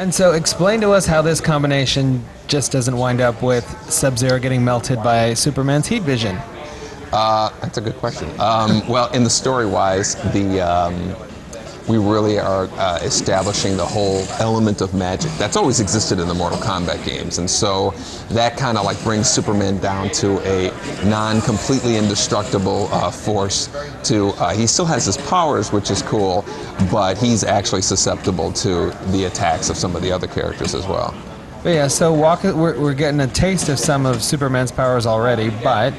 And so explain to us how this combination just doesn't wind up with Sub-Zero getting melted by Superman's heat vision. That's a good question. Well, in the story-wise, we really are establishing the whole element of magic that's always existed in the Mortal Kombat games, and so that kind of like brings Superman down to a non-completely indestructible force. He still has his powers, which is cool, but he's actually susceptible to the attacks of some of the other characters as well. But yeah, so we're getting a taste of some of Superman's powers already, but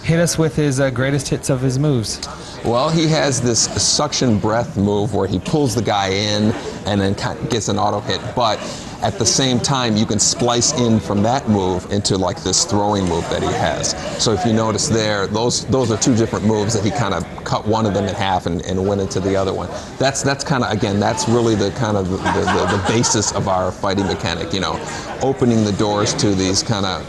hit us with his greatest hits of his moves. Well, he has this suction breath move where he pulls the guy in and then kind of gets an auto hit, but at the same time you can splice in from that move into like this throwing move that he has. So if you notice there, those are two different moves that he kind of cut one of them in half and went into the other one. That's kind of, again, that's really the kind of the basis of our fighting mechanic, you know, opening the doors to these kind of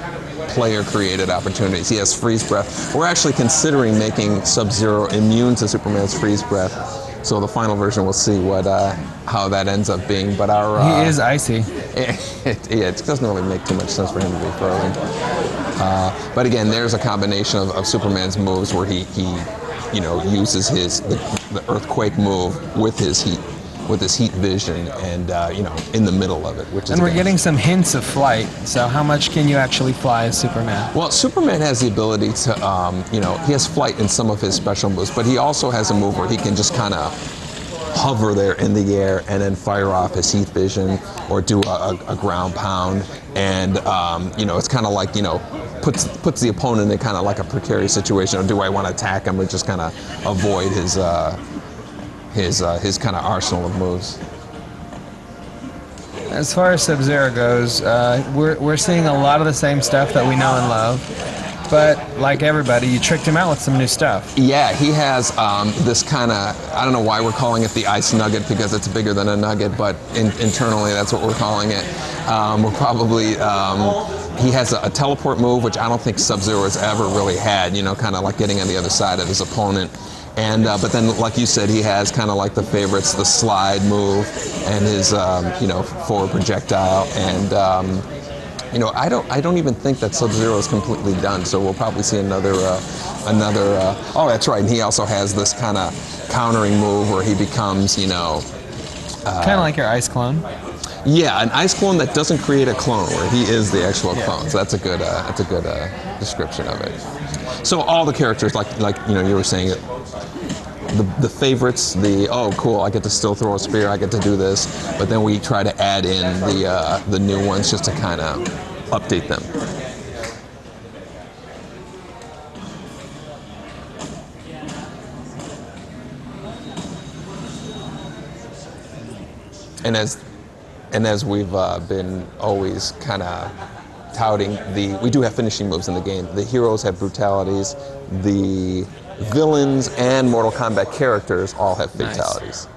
player-created opportunities. He has freeze breath. We're actually considering making Sub-Zero immune to Superman's freeze breath. So the final version, we'll see how that ends up being. But he is icy. It doesn't really make too much sense for him to be frozen. But again, there's a combination of Superman's moves where he you know, uses the earthquake move with his heat vision, and you know, in the middle of it, which is. And we're getting some hints of flight. So how much can you actually fly as Superman? Well, Superman has the ability to, you know, he has flight in some of his special moves, but he also has a move where he can just kind of hover there in the air and then fire off his heat vision or do a ground pound, and you know, it's kind of like, you know, puts the opponent in kind of like a precarious situation. Or do I want to attack him or just kind of avoid his kind of arsenal of moves? As far as Sub-Zero goes, we're seeing a lot of the same stuff that we know and love, but like everybody, you tricked him out with some new stuff. Yeah, he has this kind of, I don't know why we're calling it the ice nugget, because it's bigger than a nugget, but internally that's what we're calling it. We're probably, he has a teleport move, which I don't think Sub-Zero has ever really had, you know, kind of like getting on the other side of his opponent. And but then, like you said, he has kind of like the favorites, the slide move, and his you know, forward projectile. And you know, I don't even think that Sub-Zero is completely done. So we'll probably see another. Oh, that's right. And he also has this kind of countering move where he becomes, you know, kind of like your ice clone. Yeah, an ice clone that doesn't create a clone, where he is the actual clone. So that's a good description of it. So all the characters, like you know, you were saying it. The favorites, oh cool, I get to still throw a spear, I get to do this, but then we try to add in the new ones just to kind of update them. And as we've been always kind of touting, we do have finishing moves in the game. The heroes have brutalities. The villains and Mortal Kombat characters all have fatalities. Nice.